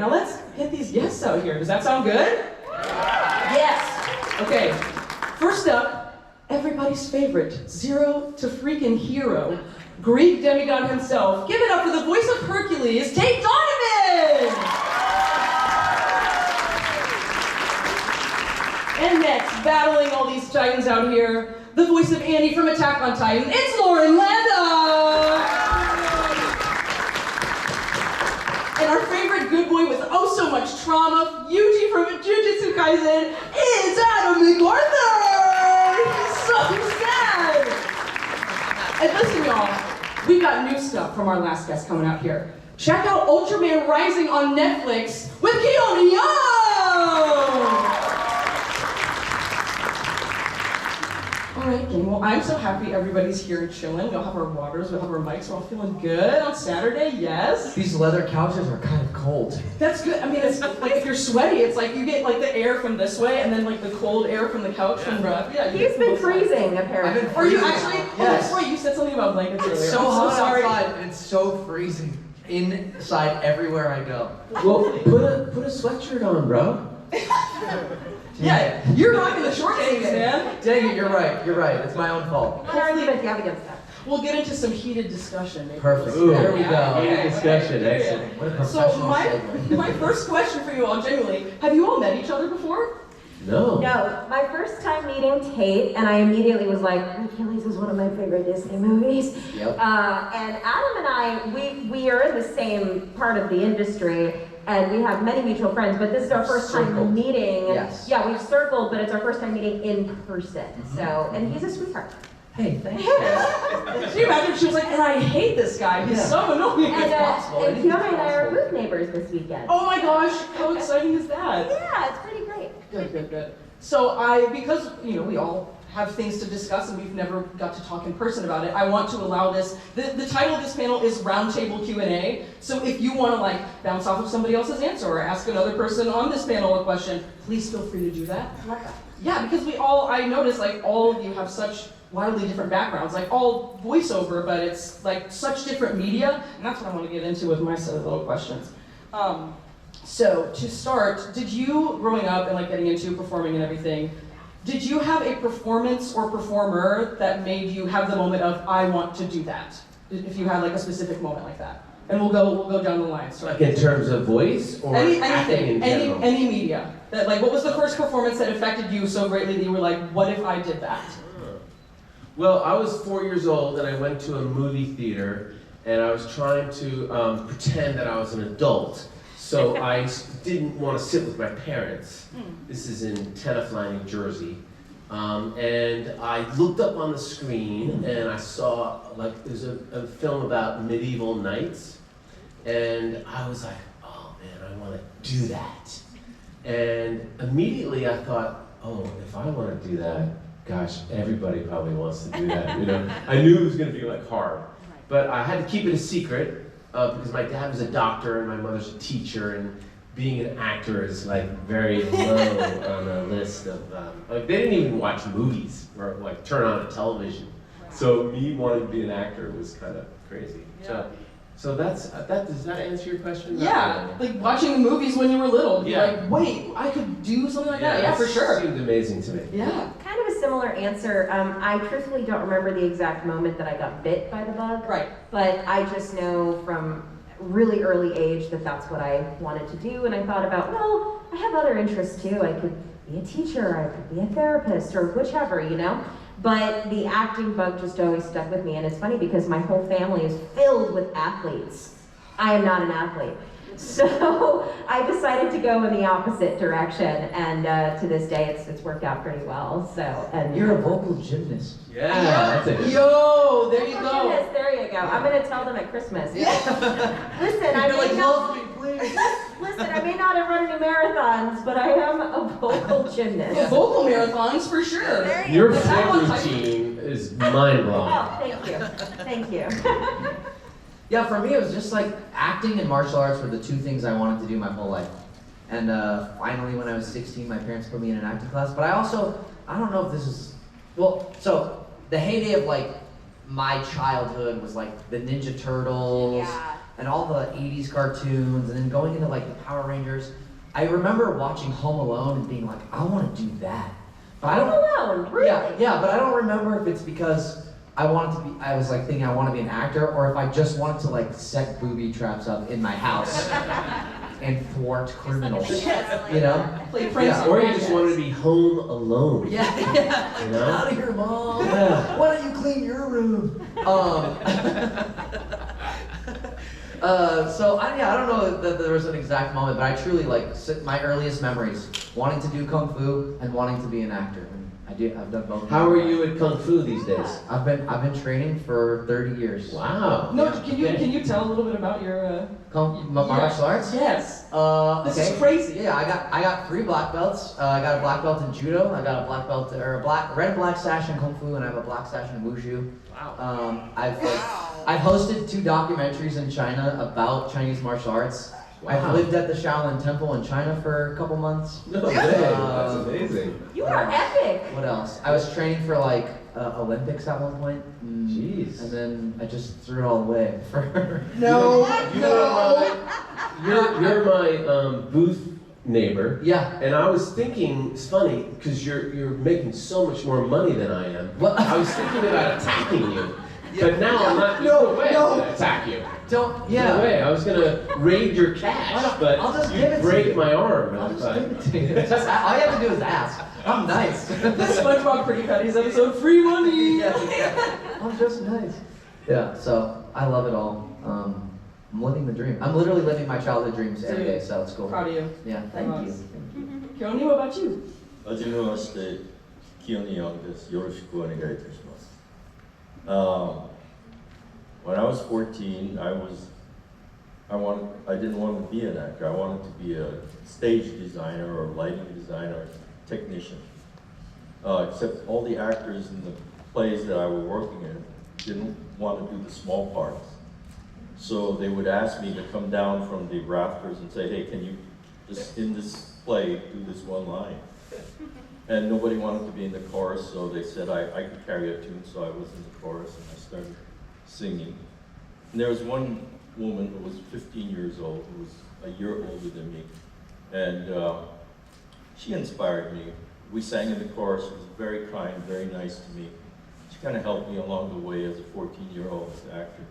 now let's get these guests out here. Does that sound good? Yes. Okay, first up, everybody's favorite, zero to freaking hero, Greek demigod himself. Give it up for the voice of Hercules, Tate Donovan! And next, battling all these titans out here, the voice of Annie from Attack on Titan, it's Lena! And our favorite good boy with oh so much trauma, Yuji from Jujutsu Kaisen, is McArthur! He's so sad! And listen, y'all, we got new stuff from our last guest coming out here. Check out Ultraman Rising on Netflix with Keone Young! Alright, gang, well, I'm so happy everybody's here and chilling. We'll have our waters, we'll have our mics, we're all feeling good on Saturday, yes? These leather couches are kind of cold. That's good. I mean, it's like if you're sweaty, it's like you get like the air from this way and then like the cold air from the couch from Ruff. Yeah, He's been freezing, apparently. Are you actually? Yes. Oh, that's right, you said something about blankets earlier. It's so hot sorry. outside, and it's so freezing inside everywhere I go. Well, put a sweatshirt on, bro. Yeah, you're rocking the short sleeves, man. Dang it, you're right. It's my own fault. What argument do you have against that? We'll get into some heated discussion. Maybe. Perfect. Ooh, there we go. Heated discussion, excellent. What a So professional my segue. first question for you all, genuinely, have you all met each other before? No. No, my first time meeting Tate, and I immediately was like, Hercules is one of my favorite Disney movies. Yep. And Adam and I, we are in the same part of the industry, and we have many mutual friends, but this is our first Circled. time meeting. Yes. Yeah, we've circled, but it's our first time meeting in person. So, and he's a sweetheart. Hey, thanks, guys. Can you imagine if she was like, and I hate this guy, he's so annoying. And possible. and Anything's Keone and I are possible. booth neighbors this weekend. Oh my gosh, how exciting is that? Yeah, it's pretty great. Good. So because we all have things to discuss and we've never got to talk in person about it, I want to allow this. The title of this panel is Roundtable Q&A. So if you want to like bounce off of somebody else's answer or ask another person on this panel a question, please feel free to do that. I love that. Yeah, because I noticed like all of you have such wildly different backgrounds, like all voiceover, but it's like such different media, and that's what I want to get into with my set of little questions. So to start, did you, growing up and like getting into performing and everything, did you have a performance or performer that made you have the moment of, I want to do that? If you had like a specific moment like that. And we'll go down the line. So Like in terms of voice or acting in general? Any media. That like, what was the first performance that affected you so greatly that you were like, what if I did that? Well, I was 4 years old and I went to a movie theater and I was trying to pretend that I was an adult. So I didn't want to sit with my parents. This is in Tenafly, New Jersey. And I looked up on the screen and I saw, like, there's a film about medieval knights. And I was like, oh man, I want to do that. And immediately I thought, oh, if I want to do that, gosh, everybody probably wants to do that. I knew it was going to be like hard. But I had to keep it a secret. Because my dad was a doctor and my mother's a teacher, and being an actor is like very low on the list of like they didn't even watch movies or like turn on a television. So me wanting to be an actor was kind of crazy. Yeah. So that's that. Does that answer your question? Yeah, like watching the movies when you were little. Yeah. Like, wait, I could do something like that. Yeah, for sure. It seemed amazing to me. Yeah. Kind of a similar answer. I truthfully don't remember the exact moment that I got bit by the bug. Right. But I just know from really early age that that's what I wanted to do. And I thought about, well, I have other interests too. I could be a teacher, I could be a therapist, or whichever. But the acting bug just always stuck with me. And it's funny because my whole family is filled with athletes. I am not an athlete. So I decided to go in the opposite direction, and to this day, it's worked out pretty well. And You're a vocal gymnast. Yeah, that's it. Yo, there you go. Goodness, there you go. I'm gonna tell them at Christmas. Listen, I You're may like, not. love me, please. Listen, I may not have run any marathons, but I am a vocal gymnast. Yeah, vocal marathons for sure. There Your go. floor routine is mind blowing. Oh, thank you, thank you. Yeah, for me it was just like acting and martial arts were the two things I wanted to do my whole life. And finally when I was 16, my parents put me in an acting class. But I don't know if this is, so the heyday of like my childhood was like the Ninja Turtles, Yeah. and all the 80s cartoons, and then going into like the Power Rangers. I remember watching Home Alone and being like, I want to do that. But I don't. Alone, really? Yeah, but I don't remember if it's because I was like thinking I want to be an actor, or if I just wanted to like set booby traps up in my house and thwart criminals. You know? Play Prince. Yeah. Or you just wanted to be home alone. Yeah. Like, You know? get out of here, Mom. Yeah. Why don't you clean your room? So I don't know that there was an exact moment, but I truly like my earliest memories wanting to do kung fu and wanting to be an actor. And I've done both. How are you at Kung Fu these days? I've been training for 30 years. Wow. No, Yeah. can you tell a little bit about your? Martial arts? Yes. This Okay. is crazy. Yeah, I got 3 black belts. I got a black belt in judo. I got a black belt or a red and black sash in kung fu, and I have a black sash in wushu. Wow. I've hosted 2 documentaries in China about Chinese martial arts. Wow. I've lived at the Shaolin Temple in China for a couple months. No way. That's amazing. You are epic. What else? I was training for like Olympics at one point. Jeez. And then I just threw it all away. No. You're my booth neighbor. Yeah. And I was thinking, it's funny, because you're making so much more money than I am. What? I was thinking about attacking you. Yeah. But now I'm not, No, no way no. I'm gonna attack you. Don't. No way. I was gonna raid your cash, but I'll just you give it to break you. my arm. I'll if just I- give it to you. Just, all you have to do is ask. I'm nice. This SpongeBob Pretty Patties episode, free money. Yeah. I'm just nice. Yeah, so I love it all. I'm living the dream. I'm literally living my childhood dreams every day, so it's cool. Proud of you. Yeah, thank you. Keone, what about you? はじめまして、Keone Young です。よろしくお願いいたします。When I was 14, I didn't want to be an actor. I wanted to be a stage designer or lighting designer, technician. Except all the actors in the plays that I was working in didn't want to do the small parts. So they would ask me to come down from the rafters and say, hey, can you just in this play do this one line? And nobody wanted to be in the chorus, so they said I could carry a tune, so I was in the chorus and I started singing. And there was one woman who was 15 years old, who was a year older than me, and she inspired me. We sang in the chorus. She was very kind, very nice to me. She kind of helped me along the way as a 14-year-old actor.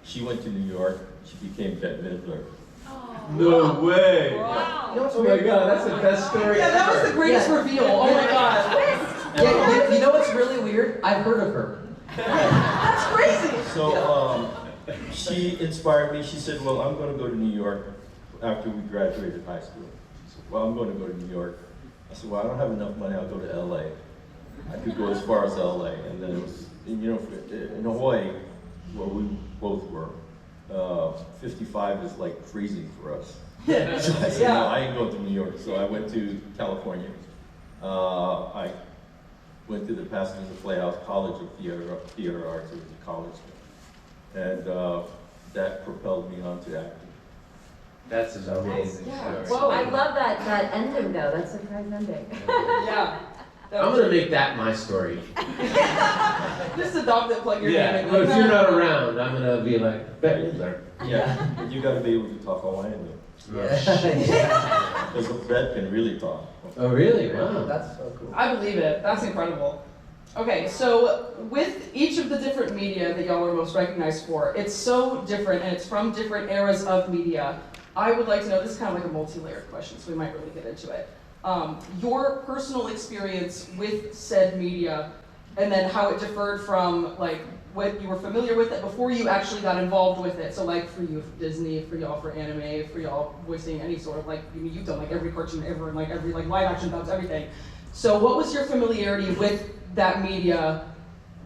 She went to New York. She became Bette Midler. No way. Wow. You know what's Oh my weird? God, that's the best story Yeah, that was ever. the greatest Yeah. reveal. Oh my god. Yeah, you know what's really weird? I've heard of her. That's crazy. So she inspired me. She said, well, I'm going to go to New York after we graduated high school. She said, well, I'm going to go to New York. I said, well, I don't have enough money. I'll go to LA. I could go as far as LA. And then it was, you know, in Hawaii, where we both were, 55 is like freezing for us. So I said, Yeah. no, I ain't going to New York. So I went to California. I went to the Pasadena Playhouse College of Theater Arts. It was a college. And that propelled me on to acting. That's an amazing Yeah. story. Whoa. I love that ending though. That's a surprise ending. Yeah. I'm gonna make that my story. Just adopt it, plug your Yeah, name in. but if you're not around, I'm gonna be like, Bette Midler. Yeah, but you got to be able to talk Hawaiian though. Yeah. Because the vet can really talk. Oh, really? Wow. That's so cool. I believe it. That's incredible. Okay, so with each of the different media that y'all are most recognized for, it's so different and it's from different eras of media. I would like to know, this is kind of like a multi-layered question, so we might really get into it. Your personal experience with said media, and then how it differed from like what you were familiar with it before you actually got involved with it. So like for you, for Disney, for y'all, for anime, for y'all voicing any sort of like, I mean, you've done like every cartoon ever and like every like live action dubs, everything. So what was your familiarity with that media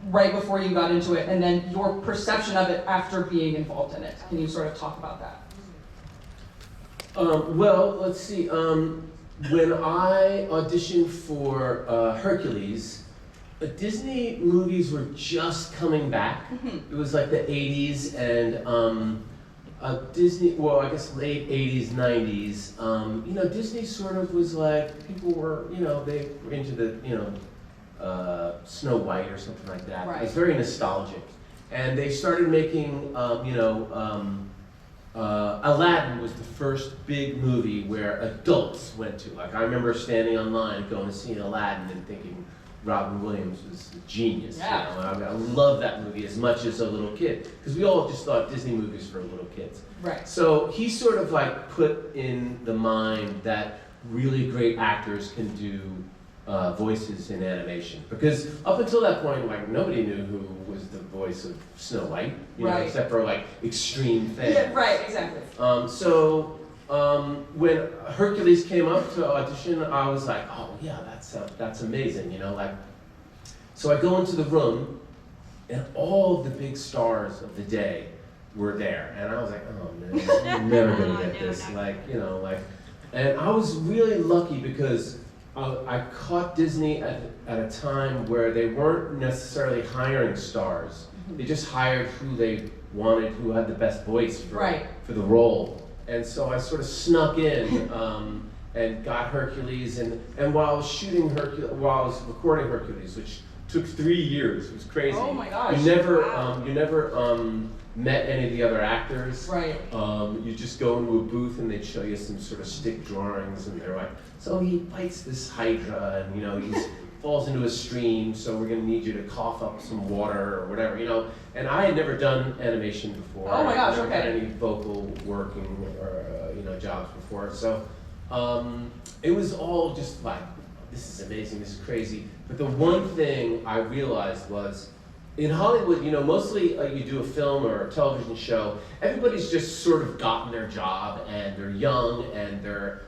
right before you got into it, and then your perception of it after being involved in it? Can you sort of talk about that? Well, let's see. When I auditioned for Hercules, Disney movies were just coming back. It was like the 80s and Disney, well, I guess late 80s, 90s. You know, Disney sort of was like, people were, you know, they were into the, you know, Snow White or something like that. It was Right. very nostalgic. And they started making, you know, Aladdin was the first big movie where adults went to. Like, I remember standing online going to see Aladdin and thinking Robin Williams was a genius. Yeah. You know? I love that movie as much as a little kid, because we all just thought Disney movies for little kids. Right. So he sort of like put in the mind that really great actors can do voices in animation, because up until that point, like, nobody knew who was the voice of Snow White, you know, Right. except for like extreme fans. Yeah, right, exactly. When Hercules came up to audition, I was like, oh yeah, that's amazing, you know, like. So I go into the room, and all of the big stars of the day were there, and I was like, oh man, I'm never gonna get this, like, you know, like. And I was really lucky because I caught Disney at a time where they weren't necessarily hiring stars. They just hired who they wanted, who had the best voice for the role. And so I sort of snuck in and got Hercules. And while I was shooting Hercules, while I was recording Hercules, which took 3 years, it was crazy. Oh my gosh. You never, Wow. met any of the other actors. Right. You just go into a booth and they'd show you some sort of stick drawings, and they're like, so he fights this Hydra, and you know, he falls into a stream, so we're gonna need you to cough up some water or whatever, you know. And I had never done animation before. Oh my gosh, I never had okay. any vocal working or jobs before, so it was all just like, this is amazing, this is crazy. But the one thing I realized was, in Hollywood, you know, mostly you do a film or a television show, everybody's just sort of gotten their job, and they're young, and they're,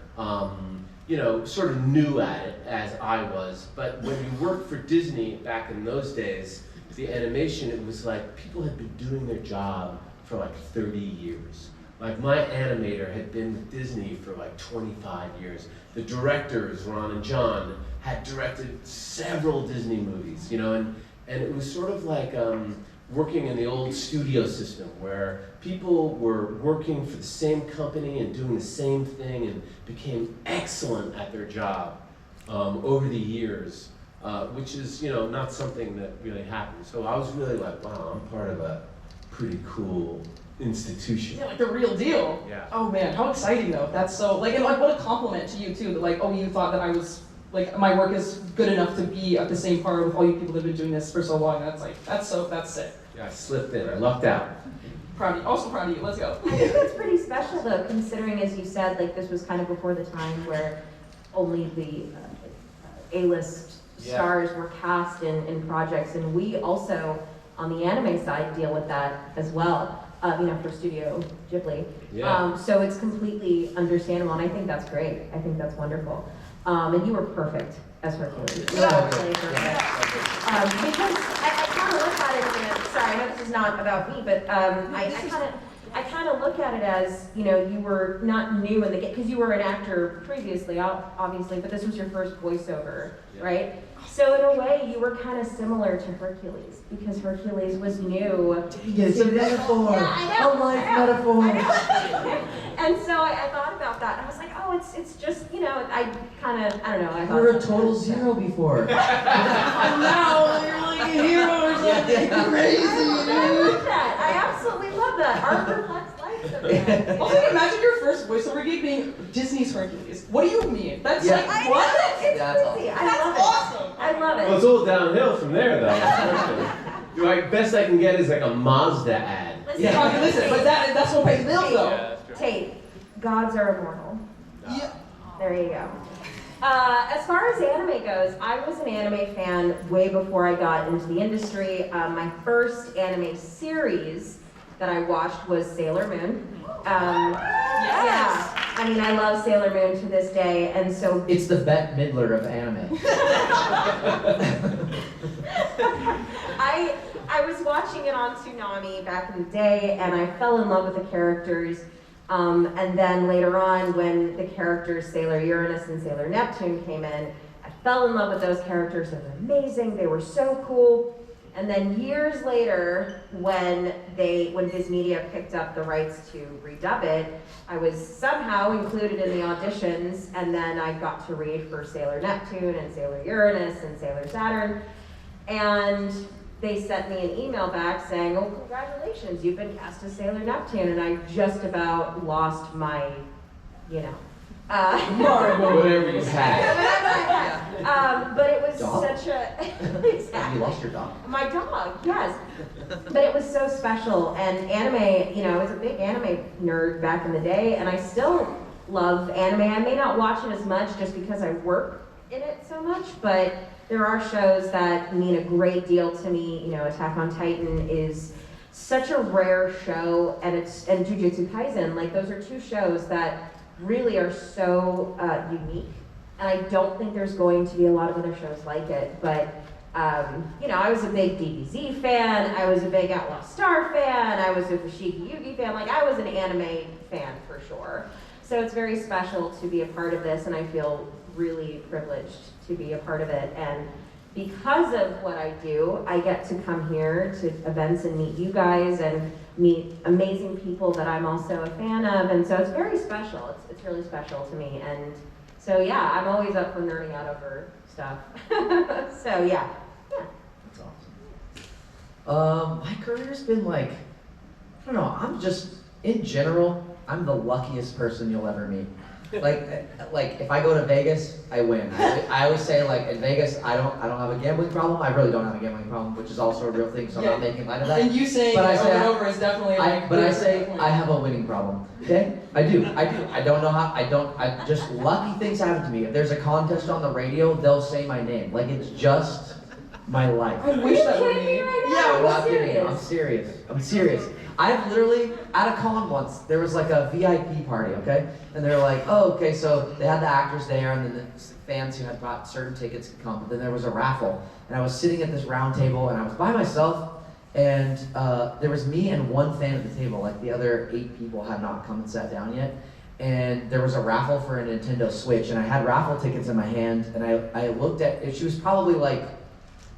you know, sort of new at it, as I was. But when you worked for Disney back in those days, the animation, it was like people had been doing their job for like 30 years. Like, my animator had been with Disney for like 25 years. The directors, Ron and John, had directed several Disney movies, you know, and it was sort of like working in the old studio system where people were working for the same company and doing the same thing and became excellent at their job over the years, which is, you know, not something that really happened. So I was really like, wow, I'm part of a pretty cool institution. Yeah, like the real deal. Yeah. Oh man, how exciting though. That's so, like, and like what a compliment to you too, that like, oh, you thought that I was, like, my work is good enough to be at the same par with all you people that have been doing this for so long. That's like, that's sick. Yeah, I slipped in, I lucked out. Proud of you, also proud of you, let's go. I think that's pretty special though, considering, as you said, like, this was kind of before the time where only the A-list stars were cast in projects, and we also, on the anime side, deal with that as well, you know, for Studio Ghibli. Yeah. So it's completely understandable, and I think that's great. I think that's wonderful. And you were perfect as Hercules. You were absolutely perfect. Because I kind of look at it, sorry, I know this is not about me, but I kind of look at it as, you know, you were not new in the game, because you were an actor previously, obviously, but this was your first voiceover, right? So in a way, you were kind of similar to Hercules, because Hercules was new. It's a metaphor. Yeah, I know. A life metaphor. I know. And so I thought about that, and I was like, oh, it's just, you know, I don't know. I thought You were a total zero before. Now you're like a hero or something crazy, I dude. love that. I absolutely love that. Art reflects life sometimes. Also, imagine your first voiceover gig being Disney's Hercules. What do you mean? That's Yeah. like, I what? know, it's That's crazy. I That's love it. awesome. I love Well, it's it. all downhill from there, though. Like, best I can get is like a Mazda ad. Listen, Yeah. Okay, listen, but that's what pays bills though. Tate, gods are immortal. Yeah. There you go. As far as anime goes, I was an anime fan way before I got into the industry. My first anime series that I watched was Sailor Moon. Yeah, I mean, I love Sailor Moon to this day, and so It's the Bette Midler of anime. I was watching it on Toonami back in the day, and I fell in love with the characters. And then later on, when the characters Sailor Uranus and Sailor Neptune came in, I fell in love with those characters. They were amazing. They were so cool. And then years later, when Viz Media picked up the rights to redub it, I was somehow included in the auditions, and then I got to read for Sailor Neptune and Sailor Uranus and Sailor Saturn. And they sent me an email back saying, oh, congratulations, you've been cast as Sailor Neptune, and I just about lost my, you know. Whatever you But it was Dog? such a, exactly. You lost your dog. My dog, yes. But it was so special, and anime, you know, I was a big anime nerd back in the day, and I still love anime. I may not watch it as much just because I work in it so much, but there are shows that mean a great deal to me. You know, Attack on Titan is such a rare show, and Jujutsu Kaisen, like those are two shows that really are so unique, and I don't think there's going to be a lot of other shows like it, but you know, I was a big DBZ fan, I was a big Outlaw Star fan, I was a Fushigi Yugi fan, like I was an anime fan for sure. So it's very special to be a part of this, and I feel really privileged to be a part of it. And because of what I do, I get to come here to events and meet you guys and meet amazing people that I'm also a fan of, and so it's very special. It's really special to me, and so yeah, I'm always up for nerding out over stuff. So yeah. That's awesome. My career's been like, I don't know, I'm just, in general, I'm the luckiest person you'll ever meet. Like if I go to Vegas, I win. I always say, like, in Vegas, I don't have a gambling problem. I really don't have a gambling problem, which is also a real thing, so I'm not making light of that. And you saying But it I over say and over is definitely like... But I say I have a winning problem, okay? I do. I don't know how, I just, lucky things happen to me. If there's a contest on the radio, they'll say my name. Like, it's just my life. I wish that Are were you kidding me me. right now? Yeah, I'm Are not you kidding. I'm serious. I'm serious. I've literally, at a con once, there was like a VIP party, okay? And they were like, oh, okay, so they had the actors there, and then the fans who had bought certain tickets could come, but then there was a raffle. And I was sitting at this round table, and I was by myself, and there was me and one fan at the table, like the other 8 people had not come and sat down yet. And there was a raffle for a Nintendo Switch, and I had raffle tickets in my hand, and I looked at, she was probably like,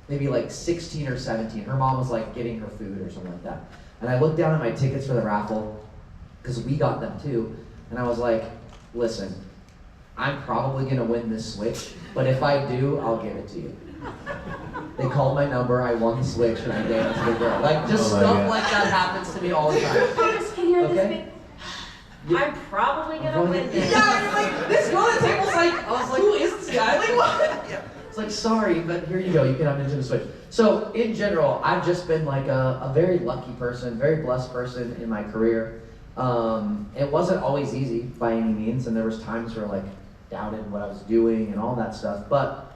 maybe like 16 or 17. Her mom was like getting her food or something like that. And I looked down at my tickets for the raffle, because we got them too, and I was like, listen, I'm probably gonna win this Switch, but if I do, I'll give it to you. They called my number, I won the Switch, and I gave it to the girl. Like, just stuff like that happens to me all the time. I just can hear this Okay. big, I'm probably gonna win this. Yeah, you're like, this girl at the table's like, I was like, who is this guy? Like, what? Yeah. It's like, sorry, but here you go, you can have Nintendo Switch. So, in general, I've just been like a very lucky person, very blessed person in my career. It wasn't always easy by any means, and there was times where like doubted what I was doing and all that stuff. But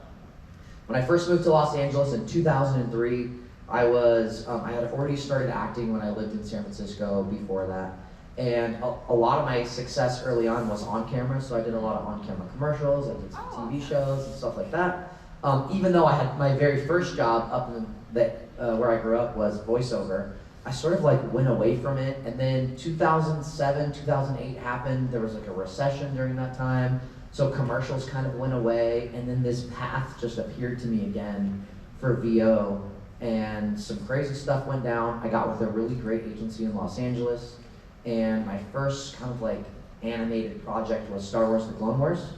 when I first moved to Los Angeles in 2003, I had already started acting when I lived in San Francisco before that. And a lot of my success early on was on camera, so I did a lot of on-camera commercials, I did some TV shows and stuff like that. Even though I had my very first job up in where I grew up was voiceover, I sort of like went away from it, and then 2007, 2008 happened. There was like a recession during that time, so commercials kind of went away, and then this path just appeared to me again for VO, and some crazy stuff went down. I got with a really great agency in Los Angeles, and my first kind of like animated project was Star Wars: The Clone Wars.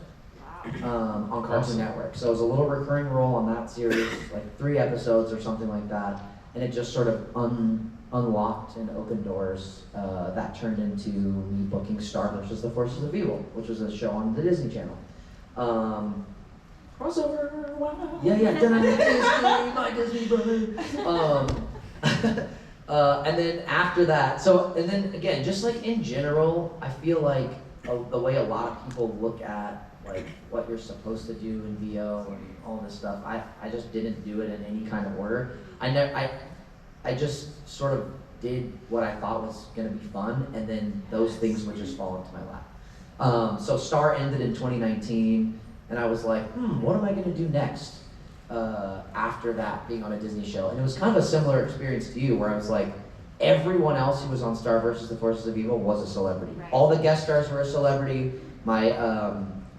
On Cartoon Network. So it was a little recurring role on that series, like 3 episodes or something like that, and it just sort of unlocked and opened doors that turned into me booking Star versus the Forces of Evil, which was a show on the Disney Channel. Crossover, wow. Yeah, Disney, my Disney brother. And then after that, and then again, just like in general, I feel like the way a lot of people look at like what you're supposed to do in VO and all this stuff, I just didn't do it in any kind of order. I just sort of did what I thought was gonna be fun, and then those things would just fall into my lap. So Star ended in 2019, and I was like, what am I gonna do next? After that, being on a Disney show. And it was kind of a similar experience to you, where I was like, everyone else who was on Star versus the Forces of Evil was a celebrity. Right. All the guest stars were a celebrity.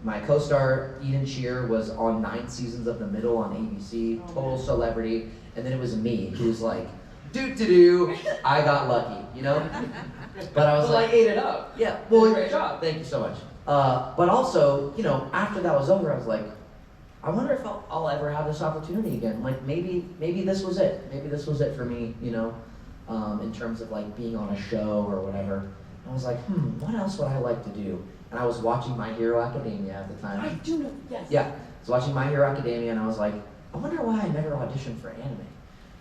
My co-star, Eden Shear, was on 9 seasons of The Middle on ABC, total celebrity. And then it was me, who was like, I got lucky, you know? But I was Well, like, I ate it up. yeah, Well, well, great job. thank you so much. But also, you know, after that was over, I was like, I wonder if I'll ever have this opportunity again. Like maybe this was it. Maybe this was it for me, you know, in terms of like being on a show or whatever. And I was like, what else would I like to do? And I was watching My Hero Academia at the time. I do know, yes. Yeah, I was watching My Hero Academia and I was like, I wonder why I never auditioned for anime.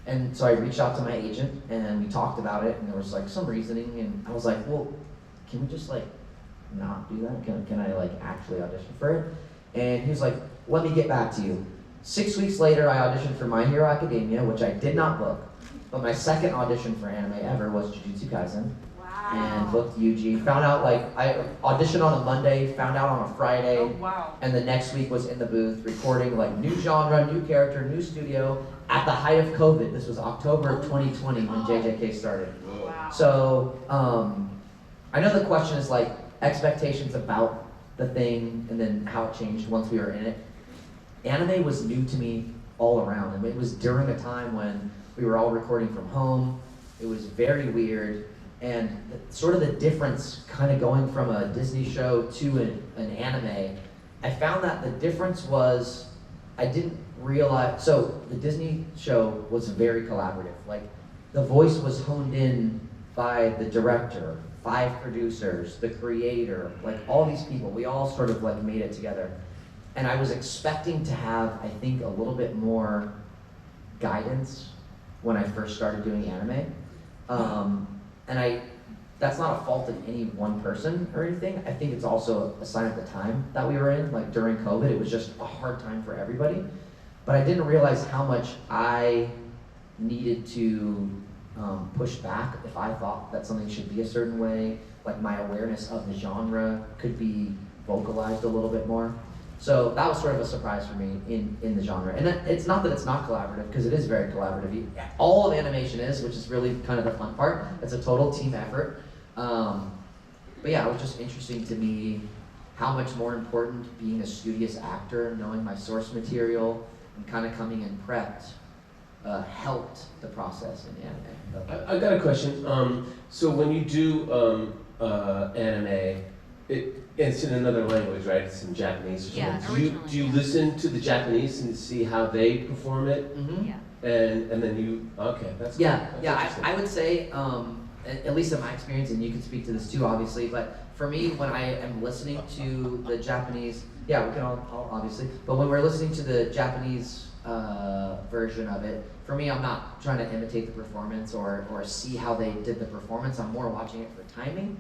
And so I reached out to my agent and we talked about it and there was like some reasoning and I was like, well, can we just like not do that? Can I like actually audition for it? And he was like, let me get back to you. 6 weeks later, I auditioned for My Hero Academia, which I did not book. But my second audition for anime ever was Jujutsu Kaisen. Wow. And booked UG. Found out like, I auditioned on a Monday, found out on a Friday. Oh, wow. And the next week was in the booth recording like new genre, new character, new studio at the height of COVID. This was October of 2020 when JJK started. Wow. So, I know the question is like expectations about the thing and then how it changed once we were in it. Anime was new to me all around, and it was during a time when we were all recording from home. It was very weird, and sort of the difference kind of going from a Disney show to an anime, I found that the difference was I didn't realize, so the Disney show was very collaborative. Like the voice was honed in by the director, 5 producers, the creator, like all these people, we all sort of like made it together. And I was expecting to have, I think, a little bit more guidance when I first started doing anime. And that's not a fault of any one person or anything. I think it's also a sign of the time that we were in, like during COVID, it was just a hard time for everybody. But I didn't realize how much I needed to push back if I thought that something should be a certain way, like my awareness of the genre could be vocalized a little bit more. So that was sort of a surprise for me in the genre. And it's not that it's not collaborative, because it is very collaborative. All of animation is, which is really kind of the fun part. It's a total team effort. But yeah, it was just interesting to me how much more important being a studious actor, knowing my source material, and kind of coming in prepped helped the process in the anime. I got a question. So when you do anime, it's in another language, right? It's in Japanese or something. Yeah, do you originally. listen to the Japanese and see how they perform it? Mm-hmm. Yeah. And then you, okay, that's Yeah, that's yeah. interesting. I would say, at least in my experience, and you can speak to this too, obviously. But for me, when I am listening to the Japanese, yeah, we can all obviously. But when we're listening to the Japanese version of it, for me, I'm not trying to imitate the performance or see how they did the performance. I'm more watching it for timing.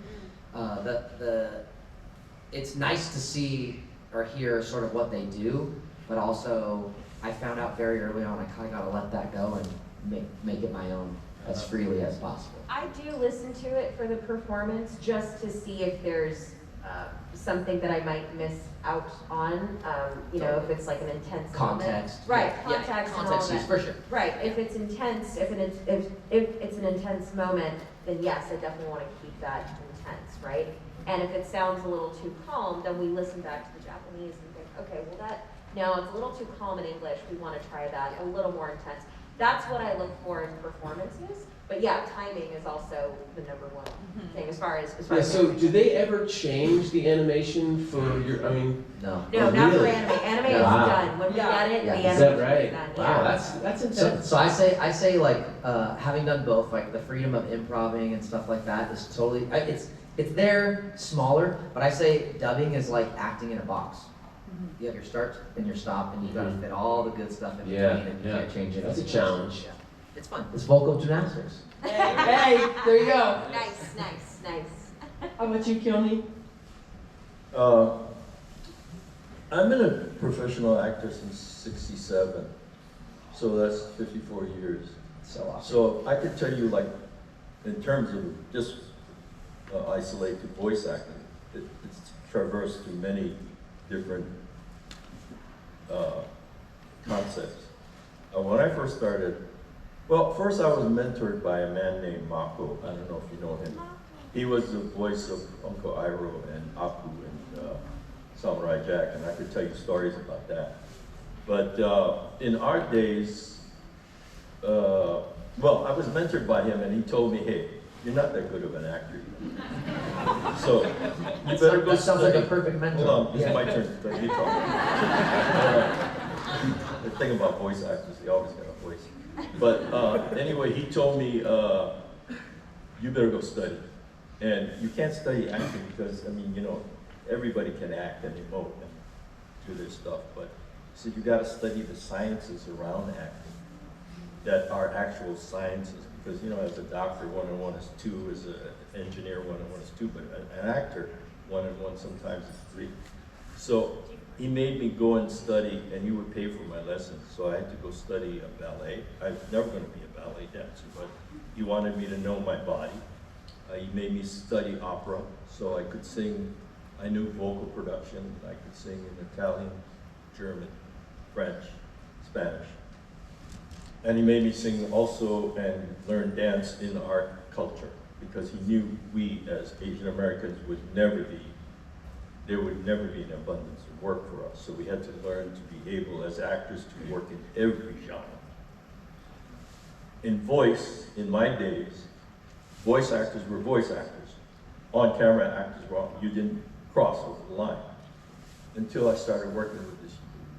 It's nice to see or hear sort of what they do, but also I found out very early on I kind of got to let that go and make it my own as freely as possible. I do listen to it for the performance, just to see if there's something that I might miss out on. You know, if it's like an intense Context. moment. Right, Yeah, context and all context that. is for sure. Right, if it's intense, if it's an intense moment, then yes, I definitely want to keep that intense, right? And if it sounds a little too calm, then we listen back to the Japanese and think, okay, well no, it's a little too calm in English, we want to try that, a little more intense. That's what I look for in performances. But yeah, timing is also the number one thing as far as Yeah, so do they ever change the animation for your, I mean, No. No, Oh, not for really? anime. Anime Wow. is done. When we get it, Yeah. the Is that animation right? is done. Wow, Yeah. that's So, intense. so I say like having done both, like the freedom of improvising and stuff like that is totally it's there smaller, but I say dubbing is like acting in a box. You have your start and your stop, and you gotta fit all the good stuff in Yeah, between, and you yeah. can't change it. That's a challenge. Yeah. It's fun. It's vocal gymnastics. Hey, there you go. Nice. How about you, Keone? I've been a professional actor since '67, so that's 54 years. So awesome. So I could tell you, like, in terms of just isolate to voice acting, it's traversed through many different concepts. When I first started, well, first I was mentored by a man named Marco. I don't know if you know him. He was the voice of Uncle Iroh and Apu and Samurai Jack, and I could tell you stories about that. But in our days, well, I was mentored by him, and he told me, hey, you're not that good of an actor. So you better go That sounds like study. a perfect mentor. Hold on, it's Yeah. my turn. Let me talk. The thing about voice actors, they always got a voice. But anyway, he told me, you better go study. And you can't study acting because, I mean, you know, everybody can act and emote and do their stuff. But he said, you got to study the sciences around acting that are actual sciences. Because, you know, as a doctor, 1 and 1 is 2. As an engineer, 1 and 1 is 2. But an actor, 1 and 1 sometimes is 3. So he made me go and study, and he would pay for my lessons. So I had to go study ballet. I was never going to be a ballet dancer, but he wanted me to know my body. He made me study opera, so I could sing. I knew vocal production. I could sing in Italian, German, French, Spanish. And he made me sing also and learn dance in art culture, because he knew we as Asian Americans there would never be an abundance of work for us. So we had to learn to be able as actors to work in every genre. In voice, in my days, voice actors were voice actors. On-camera actors were, you didn't cross over the line. Until I started working with this,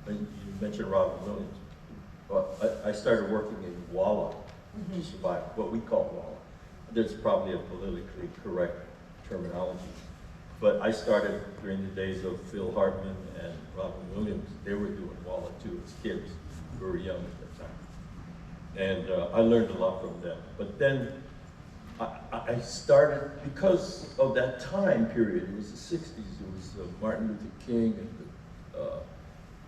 you mentioned Robin Williams. Well, I started working in Walla to survive, what we call Walla. There's probably a politically correct terminology. But I started during the days of Phil Hartman and Robin Williams. They were doing Walla too as kids. We were young at that time. And I learned a lot from them. But then I started, because of that time period, it was the 60s, it was Martin Luther King and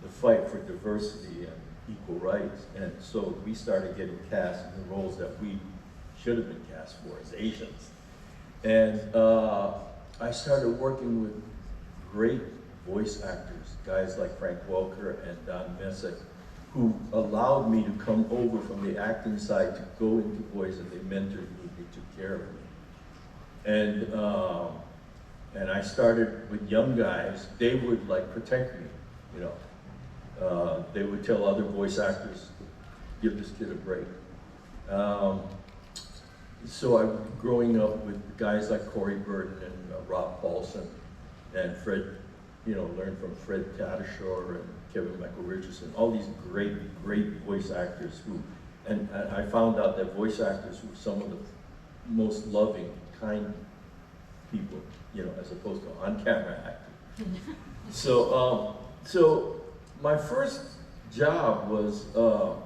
the fight for diversity and equal rights. And so we started getting cast in the roles that we should have been cast for as Asians. And I started working with great voice actors, guys like Frank Welker and Don Messick, who allowed me to come over from the acting side to go into voice, and they mentored me, they took care of me. And I started with young guys. They would like protect me, you know. They would tell other voice actors, give this kid a break. So I was growing up with guys like Corey Burton and Rob Paulson and Fred, you know, learned from Fred Tatasciore and Kevin Michael Richardson, all these great voice actors who, and I found out that voice actors were some of the most loving, kind people, you know, as opposed to on-camera acting. So my first job was,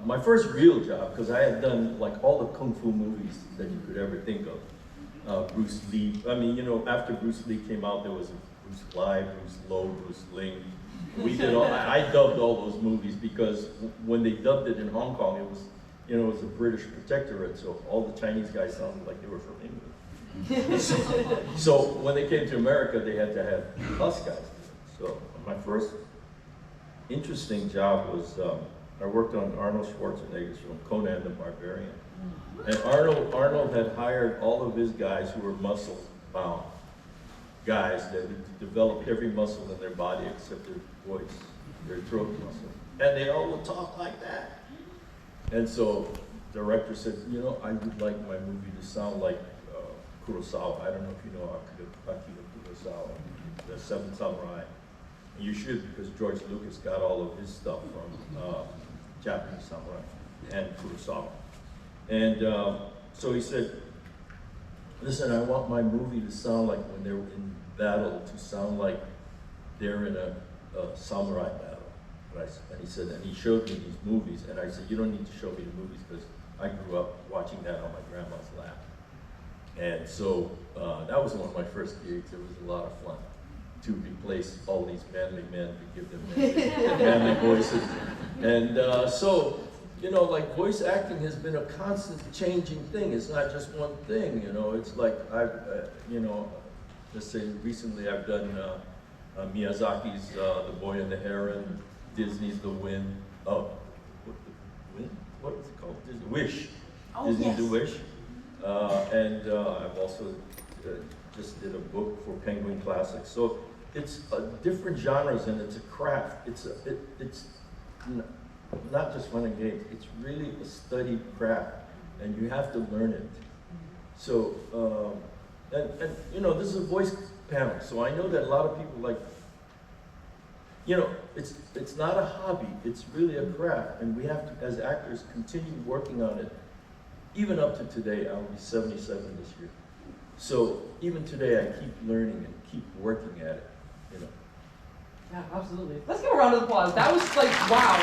my first real job, because I had done like all the Kung Fu movies that you could ever think of. Bruce Lee, I mean, you know, after Bruce Lee came out, there was a Bruce Lee, Bruce Lowe, Bruce Ling. We did all, I dubbed all those movies because when they dubbed it in Hong Kong, it was, you know, it was a British protectorate, so all the Chinese guys sounded like they were from England. So when they came to America, they had to have us guys. So my first interesting job was, I worked on Arnold Schwarzenegger's film, Conan the Barbarian. And Arnold had hired all of his guys who were muscle-bound guys that had developed every muscle in their body except their voice, their throat muscle. And they all would talk like that. And so the director said, you know, I would like my movie to sound like Kurosawa. I don't know if you know Akira Kurosawa, the Seven Samurai. And you should, because George Lucas got all of his stuff from Japanese samurai and Kurosawa. And so he said, listen, I want my movie to sound like when they're in battle, to sound like they're in a samurai battle. And he said, and he showed me these movies, and I said, you don't need to show me the movies because I grew up watching that on my grandma's lap. And so that was one of my first gigs. It was a lot of fun to replace all these manly men to give them manly voices. And so, you know, like voice acting has been a constant changing thing. It's not just one thing, you know. It's like you know, let's say recently I've done Miyazaki's The Boy and the Heron, Disney's The Wind. Oh, the Wind? What is it called? Disney Wish. Oh, Disney's yes. The Wish. And I've also just did a book for Penguin Classics. So it's different genres, and it's a craft. It's not just fun and games. It's really a studied craft, and you have to learn it. So, and you know, this is a voice panel, so I know that a lot of people like, you know, it's not a hobby, it's really a craft, and we have to, as actors, continue working on it. Even up to today, I'll be 77 this year. So even today, I keep learning and keep working at it, you know. Yeah, absolutely. Let's give a round of applause. That was like, wow.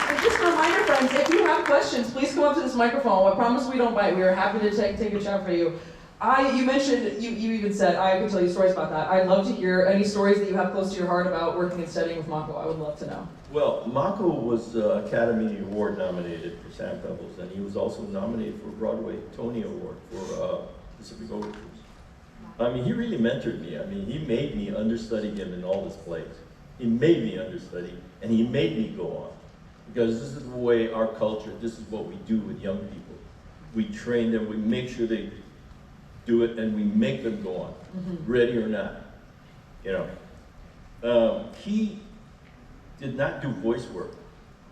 And just a reminder, friends, if you have questions, please come up to this microphone. I promise we don't bite. We are happy to take a chat for you. You mentioned, you even said, I can tell you stories about that. I'd love to hear any stories that you have close to your heart about working and studying with Marco. I would love to know. Well, Marco was Academy Award nominated for Sam Pebbles, and he was also nominated for Broadway Tony Award for Pacific Overtures. I mean, he really mentored me. I mean, he made me understudy him in all his plays. He made me understudy, and he made me go on. Because this is the way our culture, this is what we do with young people. We train them, we make sure they do it, and we make them go on, ready or not, you know. He did not do voice work.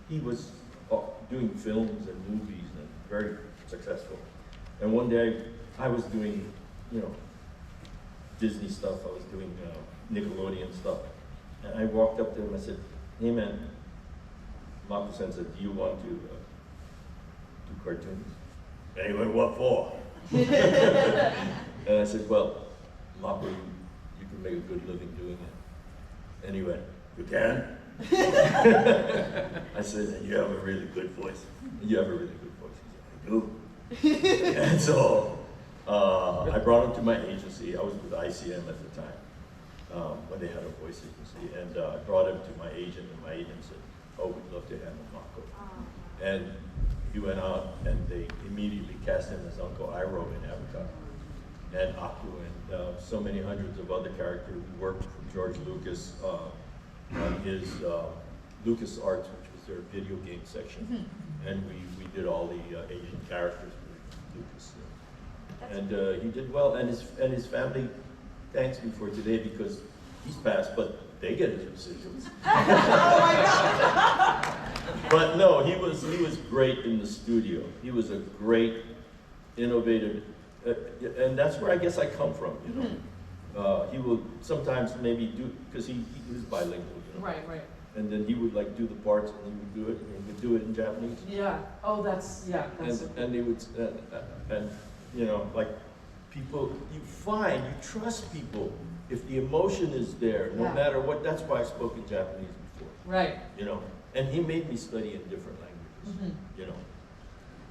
He was doing films and movies and very successful. And one day I was doing, you know, Disney stuff, I was doing Nickelodeon stuff. And I walked up to him and I said, hey man, Marco said, do you want to do cartoons? And he went, what for? And I said, well, Marco, you can make a good living doing it. And he went, you can? I said, and you have a really good voice. You have a really good voice. He said, I do. And so I brought him to my agency. I was with ICM at the time when they had a voice agency. And I brought him to my agent, and my agent said, oh, we'd love to have Marco. And he went out, and they immediately cast him as Uncle Iroh in Babcock, and Aku, and so many hundreds of other characters. We worked for George Lucas on his Lucas Arts, which was their video game section, and we did all the Asian characters for Lucas. And he did well, and his family thanks me for today because he's passed, but they get his residuals. Oh my God! But no, he was great in the studio. He was a great, innovative, and that's where I guess I come from. You know, he will sometimes maybe do because he was bilingual. You know? Right. And then he would like do the parts, and he would do it, and he would do it in Japanese. Yeah. Oh, that's. And he would, and you know, like people, you trust people if the emotion is there, no matter what. That's why I spoke in Japanese before. Right. You know, and he made me study in different languages. You know,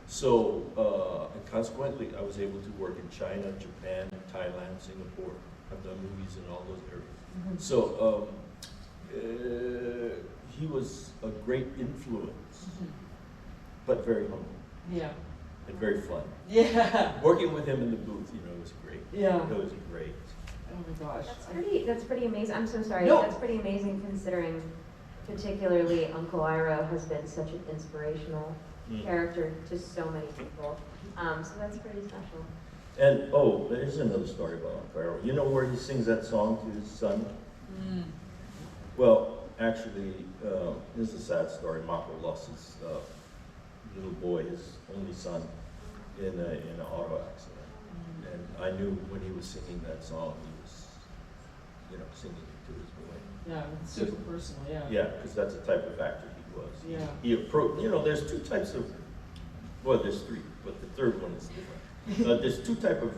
so and consequently, I was able to work in China, Japan, Thailand, Singapore. I've done movies in all those areas. So he was a great influence, but very humble. Yeah. And very fun. Yeah. Working with him in the booth, you know, it was great. Yeah. It was great. Oh my gosh. That's pretty amazing. I'm so sorry. No. That's pretty amazing considering particularly Uncle Iroh has been such an inspirational character to so many people. So that's pretty special. And there's another story about Uncle Iroh. You know where he sings that song to his son? Well, actually, this is a sad story. Marco lost his little boy, his only son, in an auto accident. And I knew when he was singing that song, he was, you know, singing it to his boy. Yeah, it's super personal. Yeah. Yeah, because that's the type of actor he was. Yeah. He approached. You know, there's two types of. Well, there's three, but the third one is different. There's two type of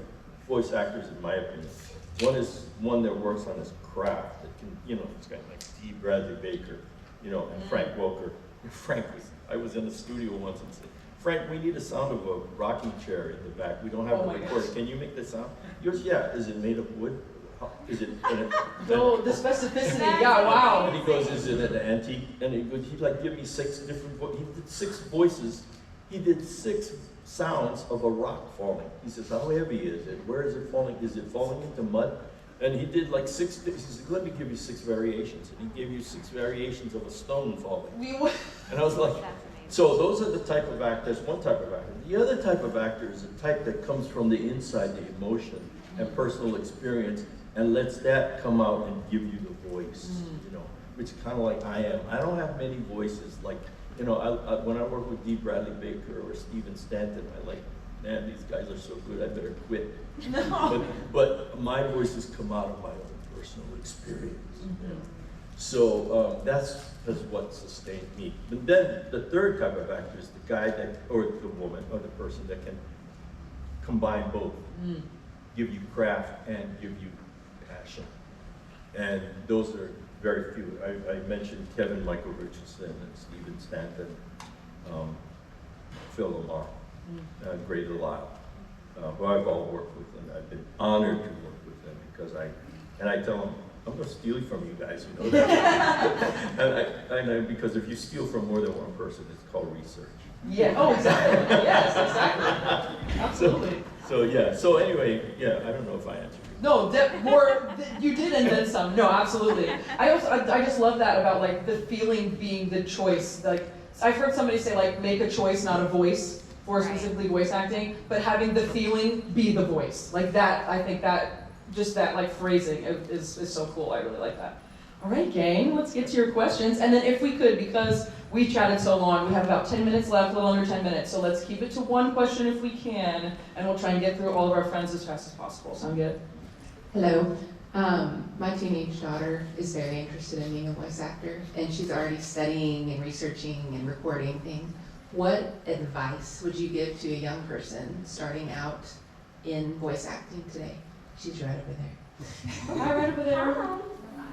voice actors, in my opinion. One is one that works on his craft. That can, you know, it's got like D. Bradley Baker, you know, and Frank Welker. And Frank I was in the studio once and said, Frank, we need a sound of a rocking chair in the back. We don't have a recorder. Can you make that sound? Yours, yeah. Is it made of wood? Is it? No, the specificity. Yeah, wow. And he goes, is it an antique? And he'd like give me 6 different voices. He did 6 voices. He did 6 sounds of a rock falling. He says, how heavy is it? Where is it falling? Is it falling into mud? And he did like 6, he said, let me give you 6 variations. And he gave you 6 variations of a stone falling. And I was like, so those are the type of actors, one type of actor. The other type of actor is a type that comes from the inside, the emotion and personal experience, and lets that come out and give you the voice, you know, which kind of like I am. I don't have many voices. Like, you know, when I work with D. Bradley Baker or Stephen Stanton, I like, man, these guys are so good, I better quit. No. But my voices come out of my own personal experience. You know? So that's what sustained me. But then the third type of actor is the guy that, or the woman, or the person that can combine both, give you craft and give you passion. And those are very few. I mentioned Kevin Michael Richardson and Stephen Stanton, Phil Lamar, Gray Delisle, who I've all worked with, and I've been honored to work with them because I tell them, I'm going to steal from you guys, you know that. Because if you steal from more than one person, it's called research. Yeah, oh, exactly. Yes, exactly. Absolutely. So yeah, so anyway, yeah, I don't know if I answered you. No, you did and then some. No, absolutely. I just love that about like the feeling being the choice. Like I've heard somebody say like make a choice, not a voice, for specifically voice acting, but having the feeling be the voice. Like that, I think that just that like phrasing is so cool. I really like that. All right, gang, let's get to your questions. And then if we could, because we chatted so long, we have about 10 minutes left, a little under 10 minutes. So let's keep it to one question if we can, and we'll try and get through all of our friends as fast as possible. Sound good? Hello. My teenage daughter is very interested in being a voice actor, and she's already studying and researching and recording things. What advice would you give to a young person starting out in voice acting today? She's right over there. Hi, right over there.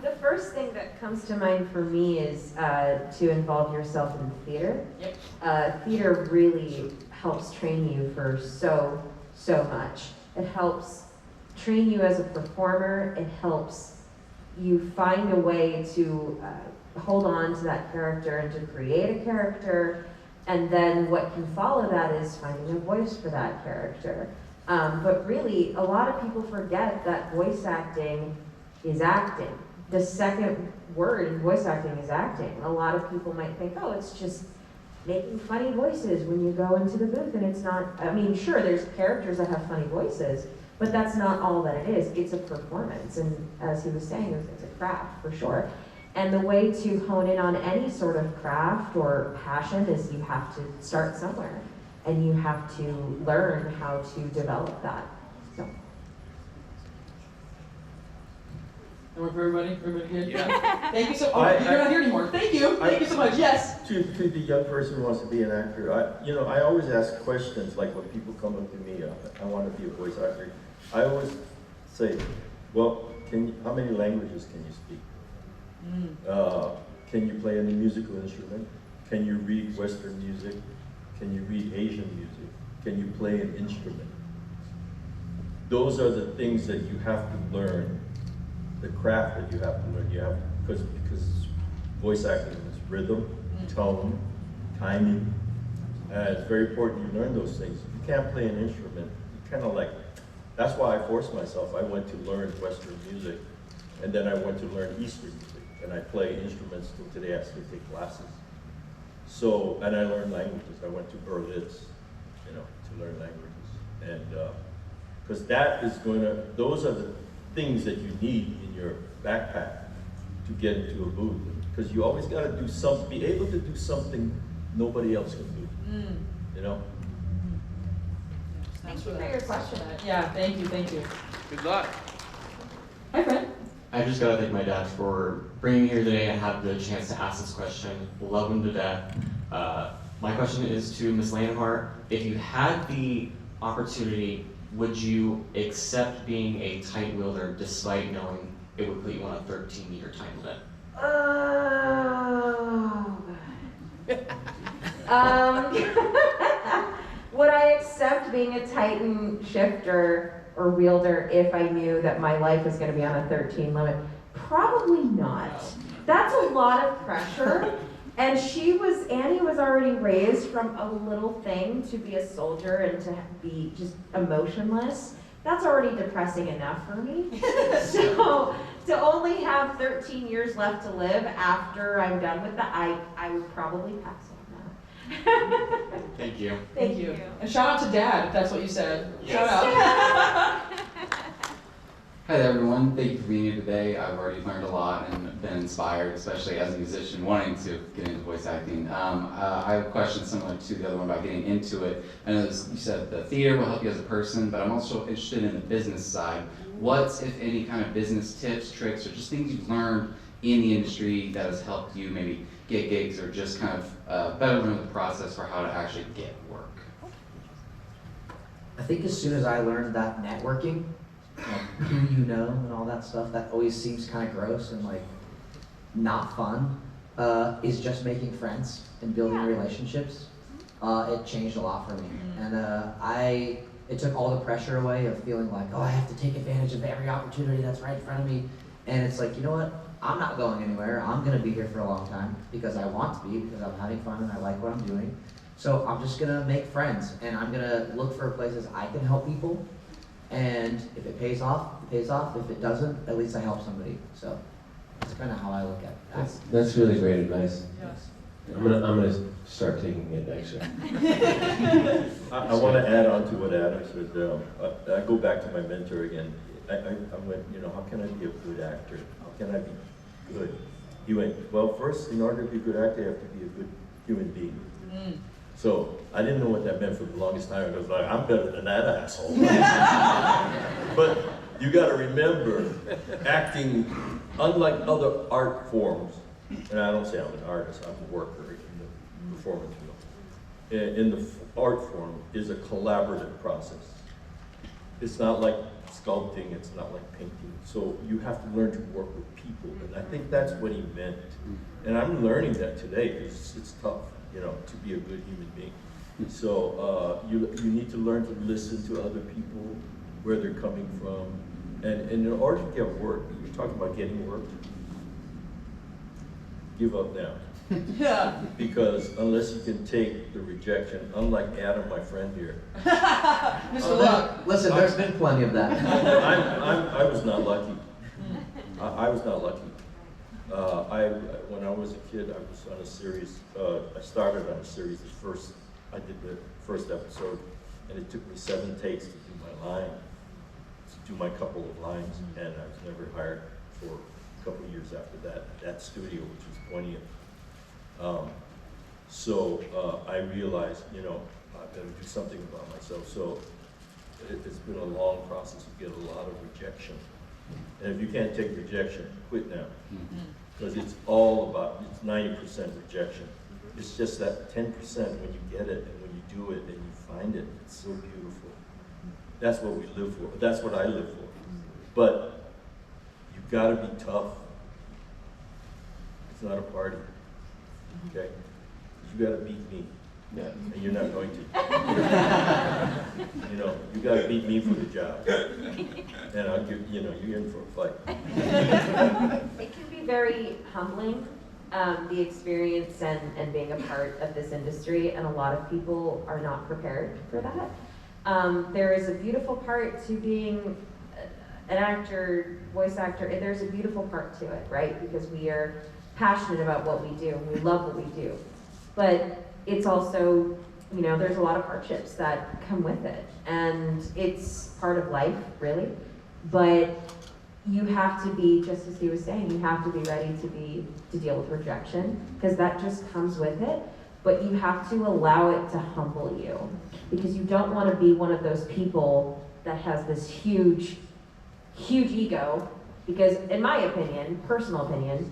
The first thing that comes to mind for me is to involve yourself in theater. Yep. Theater really helps train you for so much. It helps train you as a performer. It helps you find a way to hold on to that character and to create a character. And then what can follow that is finding a voice for that character. But really, a lot of people forget that voice acting is acting. The second word in voice acting is acting. A lot of people might think, oh, it's just making funny voices when you go into the booth, and it's not, I mean, sure, there's characters that have funny voices, but that's not all that it is. It's a performance, and as he was saying, it's a craft for sure. And the way to hone in on any sort of craft or passion is you have to start somewhere, and you have to learn how to develop that. So. That work for everybody? Everybody good? Yeah. Thank you so much. You're not here anymore. Thank you. Thank you so much. Yes. To the young person who wants to be an actor, I always ask questions like when people come up to me, I want to be a voice actor. I always say, well, how many languages can you speak? Can you play any musical instrument? Can you read Western music? Can you read Asian music? Can you play an instrument? Those are the things that you have to learn. The craft that you have to learn, because voice acting is rhythm, tone, timing, and it's very important you learn those things. If you can't play an instrument, you kind of like, that's why I forced myself. I went to learn Western music, and then I went to learn Eastern music, and I play instruments till today. I still take classes. So, and I learned languages. I went to Berlitz, to learn languages, and because those are the things that you need in your backpack to get into a booth. Because you always got to do something, be able to do something nobody else can do. Thank you for your question. Yeah, thank you. Good luck. Hi, friend. I just gotta thank my dad for bringing me here today and have the chance to ask this question. Love him to death. My question is to Ms. Lanhart. If you had the opportunity, would you accept being a tight wielder despite knowing it would put you on a 13-year time limit? Would I accept being a Titan shifter or wielder if I knew that my life was going to be on a 13 limit? Probably not. That's a lot of pressure. And Annie was already raised from a little thing to be a soldier and to be just emotionless. That's already depressing enough for me. So to only have 13 years left to live after I'm done with that, I would probably pass on that. Thank you. Thank you. And shout out to Dad, if that's what you said. Shout out. Hi there, everyone. Thank you for being here today. I've already learned a lot and been inspired, especially as a musician wanting to get into voice acting. I have a question similar to the other one about getting into it. I know you said the theater will help you as a person, but I'm also interested in the business side. what, if any, kind of business tips, tricks, or just things you've learned in the industry that has helped you maybe get gigs or just kind of better learn the process for how to actually get work? I think as soon as I learned that networking, like who you know and all that stuff, that always seems kind of gross and like not fun, is just making friends and building relationships. It changed a lot for me. And it took all the pressure away of feeling like, oh, I have to take advantage of every opportunity that's right in front of me. And it's like, you know what? I'm not going anywhere. I'm gonna be here for a long time because I want to be, because I'm having fun and I like what I'm doing. So I'm just gonna make friends and I'm gonna look for places I can help people. And if it pays off, it pays off. If it doesn't, at least I help somebody. So that's kind of how I look at it. That's really great advice. Yes. I'm gonna start taking it next year. I want to add on to what Adam said. I go back to my mentor again. I went, how can I be a good actor? How can I be good? He went, well, first, in order to be a good actor, you have to be a good human being. So I didn't know what that meant for the longest time. I was like, I'm better than that asshole. But you got to remember, acting, unlike other art forms, and I don't say I'm an artist, I'm a worker in the performance field. In the art form is a collaborative process. It's not like sculpting, it's not like painting. So you have to learn to work with people, and I think that's what he meant. And I'm learning that today, because it's tough, to be a good human being. So you need to learn to listen to other people, where they're coming from. And in order to get work, you're talking about getting work, give up now. Yeah. Because unless you can take the rejection, unlike Adam, my friend here. Mr. Luck. Listen, there's been plenty of that. I was not lucky. I was not lucky. When I was a kid, I was on a series. I started on a series. I did the first episode, and it took me 7 takes to do my line, to do my couple of lines, and I was never hired for a couple of years after that. That studio, which was 20th. So I realized, I've got to do something about myself. So it's been a long process. You get a lot of rejection. And if you can't take rejection, quit now. Because it's all about, it's 90% rejection. It's just that 10% when you get it and when you do it and you find it, it's so beautiful. That's what we live for. That's what I live for. But you've got to be tough. It's not a party. Okay? You got to beat me. Yeah. And you're not going to. You got to beat me for the job. And I'll give, you're in for a fight. It can be very humbling, the experience and being a part of this industry, and a lot of people are not prepared for that. There is a beautiful part to being an actor, voice actor, and there's a beautiful part to it, right? Because we are passionate about what we do, and we love what we do. But it's also, there's a lot of hardships that come with it, and it's part of life, really. But you have to be, just as he was saying, you have to be ready to deal with rejection, because that just comes with it. But you have to allow it to humble you, because you don't want to be one of those people that has this huge ego. Because in my opinion, personal opinion,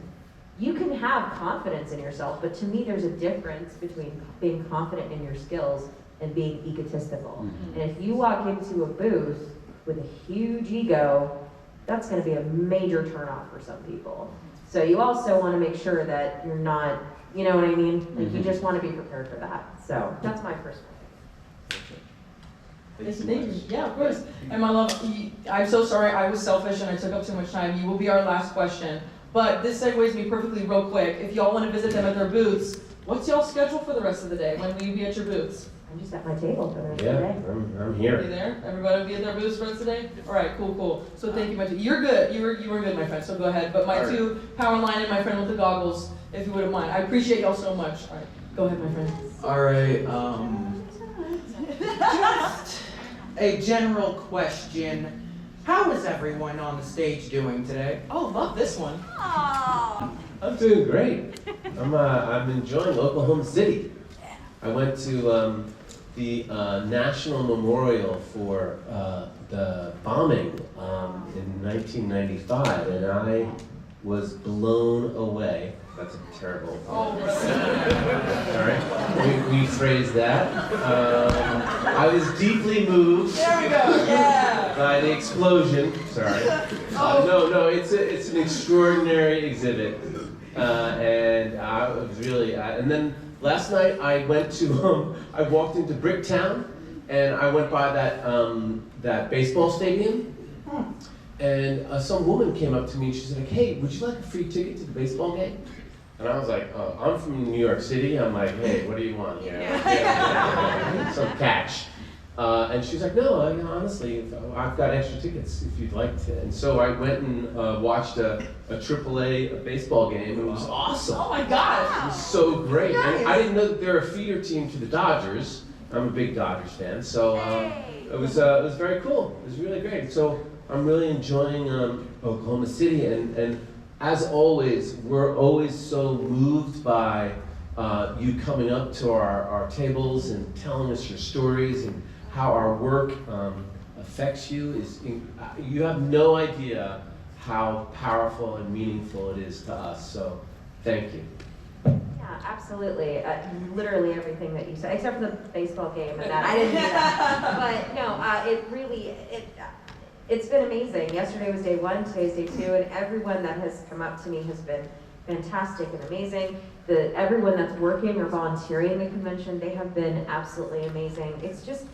you can have confidence in yourself, but to me there's a difference between being confident in your skills and being egotistical. And if you walk into a booth with a huge ego, that's going to be a major turnoff for some people. So you also want to make sure that you're not, you know what I mean? Like you just want to be prepared for that. So that's my personal Yes, thank you. Yeah, of course. And my love, I'm so sorry I was selfish and I took up too much time. You will be our last question. But this segues me perfectly real quick. If y'all want to visit them at their booths, what's y'all's schedule for the rest of the day? When will you be at your booths? I'm just at my table for the rest Yeah, of the day. I'm Be here. there? Everybody will be at their booths for the rest of the day? All right, cool. So thank you, my two. You're good. You were good, my friend. So go ahead. But my two, Power Line and my friend with the goggles, if you wouldn't mind. I appreciate y'all so much. All right, go ahead, my friend. All right. Just a general question. How is everyone on the stage doing today? Oh, love this one. I'm doing great. I'm enjoying Oklahoma City. I went to the national memorial for the bombing in 1995, and I was blown away. That's a terrible. Oh, Sorry, rephrase that. I was deeply moved. there we go. Yeah. By the explosion. Sorry. No, it's an extraordinary exhibit, and I was really. And then last night I went to. I walked into Bricktown, and I went by that baseball stadium, and some woman came up to me and she said, like, "Hey, would you like a free ticket to the baseball game?" And I was like, "Oh, I'm from New York City." I'm like, "Hey, what do you want? You know, some cash." And she's like, "No, honestly, I've got extra tickets if you'd like to." And so I went and watched a AAA baseball game. It was awesome. Oh my gosh. It was so great. Nice. And I didn't know that they're a feeder team to the Dodgers. I'm a big Dodgers fan, so it was very cool. It was really great. So I'm really enjoying Oklahoma City, and as always, we're always so moved by you coming up to our tables and telling us your stories and how our work affects you. You have no idea how powerful and meaningful it is to us, so thank you. Yeah, absolutely. Literally everything that you said, except for the baseball game and that. I didn't do that. But no, it's been amazing. Yesterday was day one, today's day two, and everyone that has come up to me has been fantastic and amazing. Everyone that's working or volunteering the convention, they have been absolutely amazing. It's just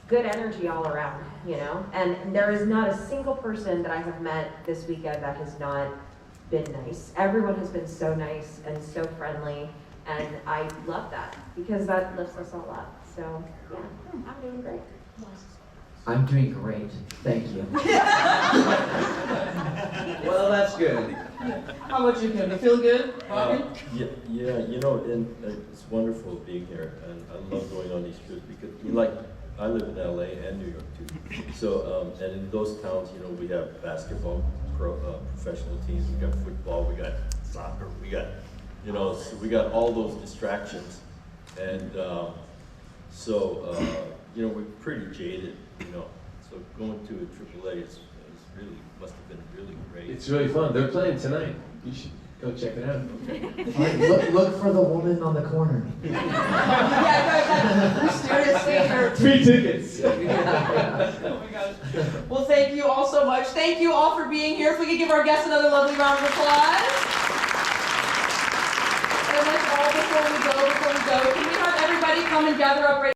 good energy all around, you know? And there is not a single person that I have met this weekend that has not been nice. Everyone has been so nice and so friendly, and I love that because that lifts us all up. So yeah, I'm doing great. I'm doing great. Thank you. Well, that's good. How about you, Kim? You feel good? Bobby? Yeah, you know, and it's wonderful being here, and I love going on these trips because, I live in LA and New York too. So, and in those towns, you know, we have basketball, professional teams, we got football, we got soccer, we got, so we got all those distractions, and we're pretty jaded, So going to a AAA is really must have been really great. It's really fun. They're playing tonight. You should go check it out. All right, look for the woman on the corner. Seriously. 3 tickets. Oh my gosh. Well, thank you all so much. Thank you all for being here. If we could give our guests another lovely round of applause. And let's all, before we go, can we have everybody come and gather up right